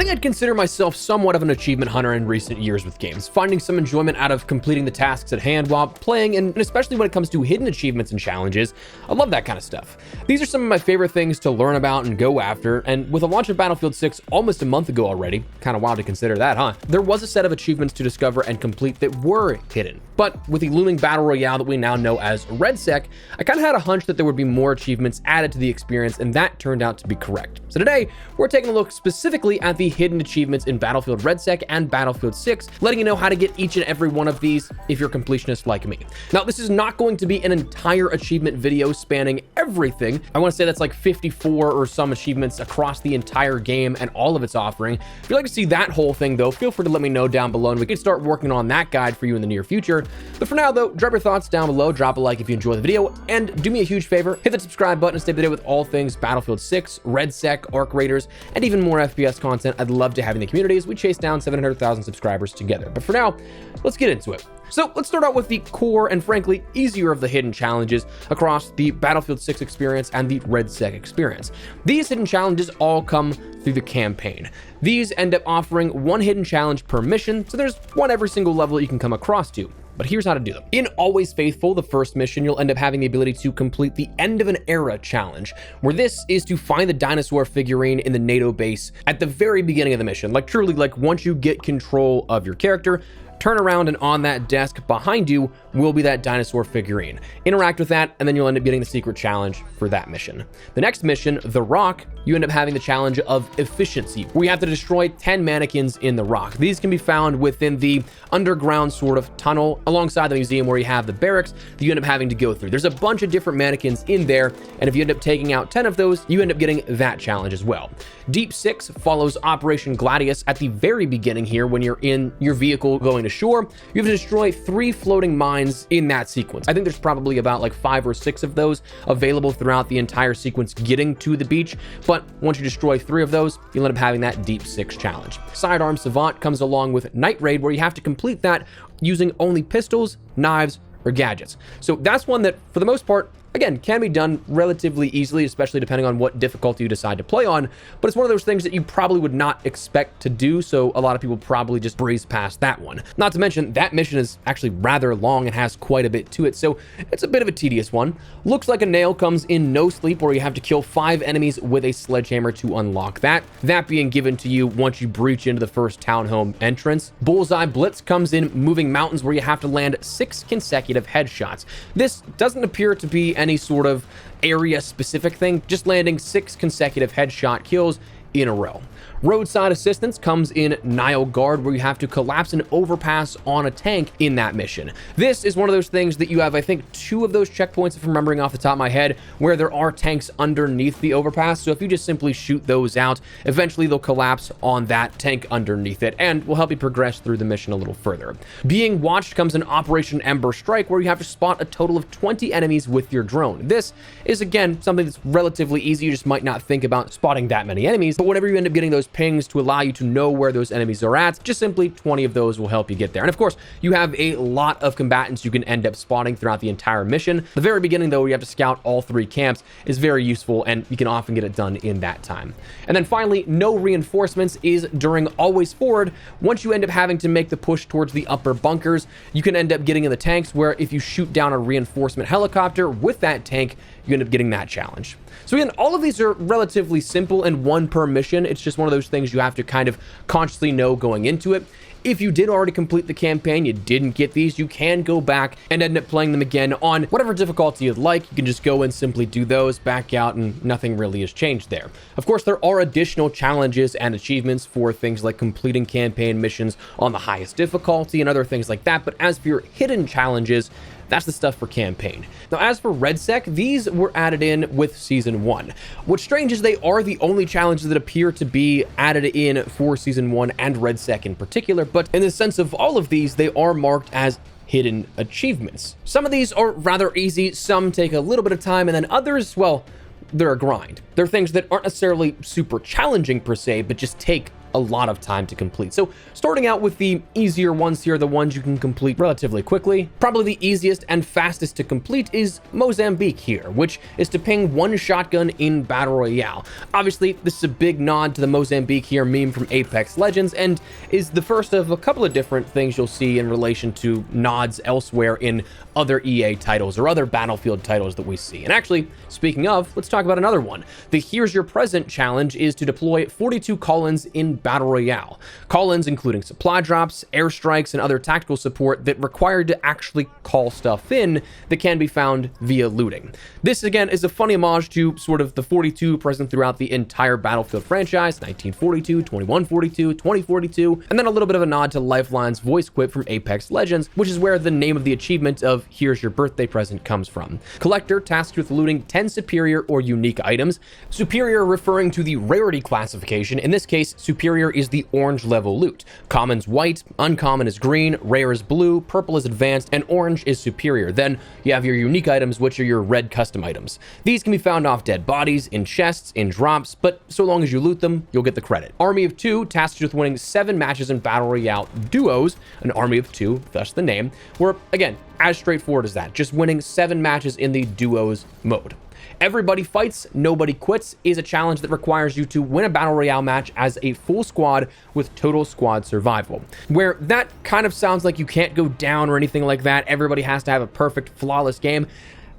think I'd consider myself somewhat of an achievement hunter in recent years with games, finding some enjoyment out of completing the tasks at hand while playing, and especially when it comes to hidden achievements and challenges. I love that kind of stuff. These are some of my favorite things to learn about and go after, and with the launch of Battlefield 6 almost a month ago already, kind of wild to consider that, huh? There was a set of achievements to discover and complete that were hidden. But with the looming battle royale that we now know as Redsec, I kind of had a hunch that there would be more achievements added to the experience, and that turned out to be correct. So today, we're taking a look specifically at the hidden achievements in Battlefield Redsec and Battlefield 6, letting you know how to get each and every one of these if you're a completionist like me. Now, this is not going to be an entire achievement video spanning everything. I want to say that's like 54 or some achievements across the entire game and all of its offering. If you'd like to see that whole thing though, feel free to let me know down below and we can start working on that guide for you in the near future. But for now though, drop your thoughts down below, drop a like if you enjoy the video, and do me a huge favor, hit the subscribe button and stay up to date with all things Battlefield 6, Redsec, Arc Raiders, and even more FPS content. I'd love to have in the community as we chase down 700,000 subscribers together. But for now, let's get into it. So let's start out with the core and frankly easier of the hidden challenges across the Battlefield 6 experience and the Redsec experience. These hidden challenges all come through the campaign. These end up offering one hidden challenge per mission, so there's one every single level you can come across to. But here's how to do them. In Always Faithful, the first mission, you'll end up having the ability to complete the End of an Era challenge, where this is to find the dinosaur figurine in the NATO base at the very beginning of the mission. Like truly, like once you get control of your character, turn around and on that desk behind you will be that dinosaur figurine. Interact with that, and then you'll end up getting the secret challenge for that mission. The next mission, The Rock, you end up having the challenge of Efficiency, where you have to destroy 10 mannequins in the rock. These can be found within the underground sort of tunnel alongside the museum where you have the barracks that you end up having to go through. There's a bunch of different mannequins in there, and if you end up taking out 10 of those, you end up getting that challenge as well. Deep 6 follows Operation Gladius at the very beginning here when you're in your vehicle going to shore. You have to destroy 3 floating mines in that sequence. I think there's probably about like 5 or 6 of those available throughout the entire sequence getting to the beach, but once you destroy 3 of those, you'll end up having that Deep 6 challenge. Sidearm Savant comes along with Night Raid, where you have to complete that using only pistols, knives, or gadgets. So that's one that, for the most part, again, can be done relatively easily, especially depending on what difficulty you decide to play on, but it's one of those things that you probably would not expect to do, so a lot of people probably just breeze past that one. Not to mention, that mission is actually rather long and has quite a bit to it, so it's a bit of a tedious one. Looks Like a Nail comes in No Sleep, where you have to kill 5 enemies with a sledgehammer to unlock that. That being given to you once you breach into the first townhome entrance. Bullseye Blitz comes in Moving Mountains, where you have to land 6 consecutive headshots. This doesn't appear to be any sort of area specific thing, just landing 6 consecutive headshot kills in a row. Roadside Assistance comes in Nile Guard, where you have to collapse an overpass on a tank in that mission. This is one of those things that you have, I think, 2 of those checkpoints, if I'm remembering off the top of my head, where there are tanks underneath the overpass. So if you just simply shoot those out, eventually they'll collapse on that tank underneath it and will help you progress through the mission a little further. Being Watched comes in Operation Ember Strike, where you have to spot a total of 20 enemies with your drone. This is, again, something that's relatively easy. You just might not think about spotting that many enemies, but whenever you end up getting those pings to allow you to know where those enemies are at, just simply 20 of those will help you get there. And of course, you have a lot of combatants you can end up spotting throughout the entire mission. The very beginning, though, where you have to scout all 3 camps is very useful, and you can often get it done in that time. And then finally, No Reinforcements is during Always Forward. Once you end up having to make the push towards the upper bunkers, you can end up getting in the tanks, where if you shoot down a reinforcement helicopter with that tank, you end up getting that challenge. So again, all of these are relatively simple and 1 per mission. It's just one of those things you have to kind of consciously know going into it. If you did already complete the campaign, you didn't get these, you can go back and end up playing them again on whatever difficulty you'd like. You can just go and simply do those, back out, and nothing really has changed there. Of course, there are additional challenges and achievements for things like completing campaign missions on the highest difficulty and other things like that, but as for your hidden challenges, that's the stuff for campaign. Now, as for Redsec, these were added in with Season 1. What's strange is they are the only challenges that appear to be added in for Season 1 and Redsec in particular, but in the sense of all of these, they are marked as hidden achievements. Some of these are rather easy, some take a little bit of time, and then others, well, they're a grind. They're things that aren't necessarily super challenging per se, but just take a lot of time to complete. So starting out with the easier ones here, the ones you can complete relatively quickly, probably the easiest and fastest to complete is Mozambique here, which is to ping one shotgun in Battle Royale. Obviously, this is a big nod to the Mozambique here meme from Apex Legends and is the first of a couple of different things you'll see in relation to nods elsewhere in other EA titles or other Battlefield titles that we see. And actually, speaking of, let's talk about another one. The Here's Your Present challenge is to deploy 42 call-ins in Battle Royale. Call-ins including supply drops, airstrikes, and other tactical support that require to actually call stuff in that can be found via looting. This, again, is a funny homage to sort of the 42 present throughout the entire Battlefield franchise, 1942, 2142, 2042, and then a little bit of a nod to Lifeline's voice quip from Apex Legends, which is where the name of the achievement of Here's Your Birthday Present comes from. Collector tasked with looting 10 superior or unique items. Superior referring to the rarity classification. In this case, superior is the orange level loot. Common's white, uncommon is green, rare is blue, purple is advanced, and orange is superior. Then you have your unique items, which are your red custom items. These can be found off dead bodies, in chests, in drops, but so long as you loot them, you'll get the credit. Army of 2 tasked with winning 7 matches in Battle Royale duos, an army of 2, thus the name, where, again, as straightforward as that, just winning 7 matches in the duos mode. Everybody Fights, Nobody Quits is a challenge that requires you to win a Battle Royale match as a full squad with total squad survival, where that kind of sounds like you can't go down or anything like that. Everybody has to have a perfect, flawless game.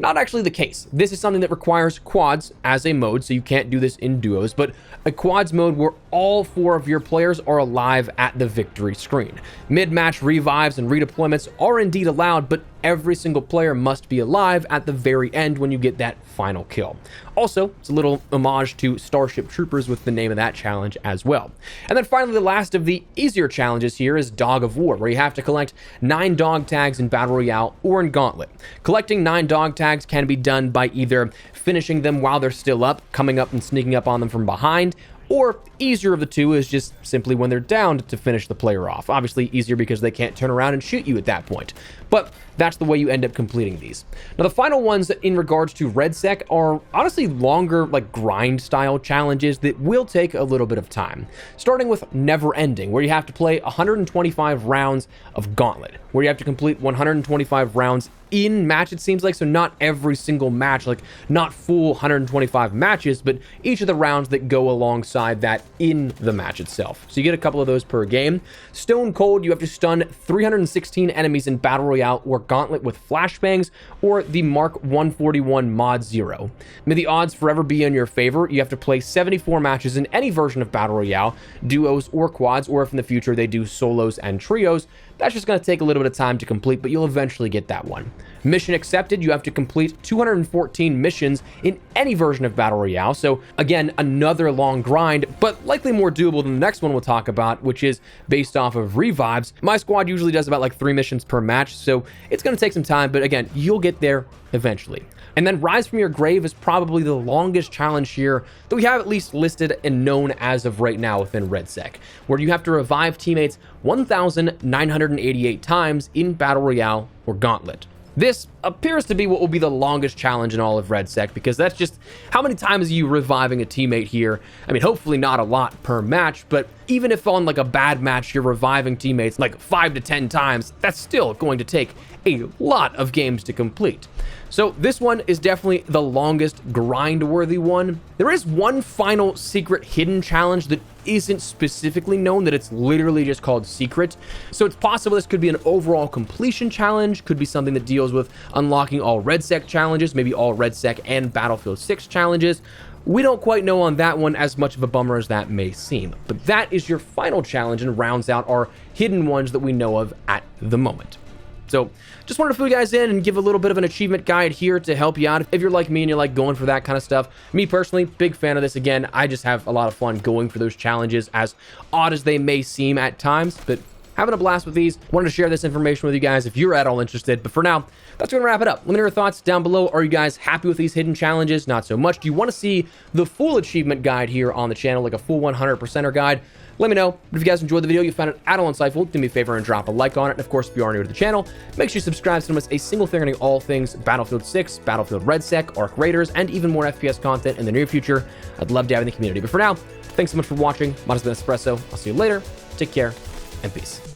Not actually the case. This is something that requires quads as a mode, so you can't do this in duos, but a quads mode where all 4 of your players are alive at the victory screen. Mid-match revives and redeployments are indeed allowed, but every single player must be alive at the very end when you get that final kill. Also, it's a little homage to Starship Troopers with the name of that challenge as well. And then finally, the last of the easier challenges here is Dog of War, where you have to collect 9 dog tags in Battle Royale or in Gauntlet. Collecting 9 dog tags can be done by either finishing them while they're still up, coming up and sneaking up on them from behind, or easier of the two is just simply when they're downed to finish the player off. Obviously easier because they can't turn around and shoot you at that point. But that's the way you end up completing these. Now the final ones in regards to Redsec are honestly longer, like grind style challenges that will take a little bit of time. Starting with Never Ending, where you have to play 125 rounds of Gauntlet, where you have to complete 125 rounds in match, it seems like. So not every single match, like not full 125 matches, but each of the rounds that go alongside that in the match itself. So you get a couple of those per game. Stone Cold, you have to stun 316 enemies in Battle Royale or Gauntlet with flashbangs, or the Mark 141 Mod 0. May the odds forever be in your favor. You have to play 74 matches in any version of Battle Royale, duos or quads, or if in the future they do solos and trios. That's just going to take a little bit of time to complete, but you'll eventually get that one. Mission Accepted, you have to complete 214 missions in any version of Battle Royale. So again, another long grind, but likely more doable than the next one we'll talk about, which is based off of revives. My squad usually does about like 3 missions per match, so it's going to take some time, but again, you'll get there eventually. And then Rise from Your Grave is probably the longest challenge here that we have at least listed and known as of right now within Redsec, where you have to revive teammates 1,988 times in Battle Royale or Gauntlet. This appears to be what will be the longest challenge in all of Redsec, because that's just how many times are you reviving a teammate here? I mean, hopefully not a lot per match, but even if on like a bad match you're reviving teammates like 5 to 10 times, that's still going to take a lot of games to complete. So this one is definitely the longest grind-worthy one. There is one final secret hidden challenge that isn't specifically known, that it's literally just called Secret. So it's possible this could be an overall completion challenge, could be something that deals with unlocking all Redsec challenges, maybe all Redsec and Battlefield 6 challenges. We don't quite know on that one, as much of a bummer as that may seem. But that is your final challenge and rounds out our hidden ones that we know of at the moment. So just wanted to fill you guys in and give a little bit of an achievement guide here to help you out if you're like me and you're like going for that kind of stuff. Me personally, big fan of this. Again, I just have a lot of fun going for those challenges, as odd as they may seem at times, but having a blast with these. Wanted to share this information with you guys if you're at all interested. But for now, that's going to wrap it up. Let me know your thoughts down below. Are you guys happy with these hidden challenges? Not so much. Do you want to see the full achievement guide here on the channel, like a full 100%er guide? Let me know. But if you guys enjoyed the video, you found it at all insightful, do me a favor and drop a like on it. And of course, if you are new to the channel, make sure you subscribe so you don't miss a single thing regarding all things Battlefield 6, Battlefield Redsec, Arc Raiders, and even more FPS content in the near future. I'd love to have in the community. But for now, thanks so much for watching. Mine has been Espresso. I'll see you later. Take care and peace.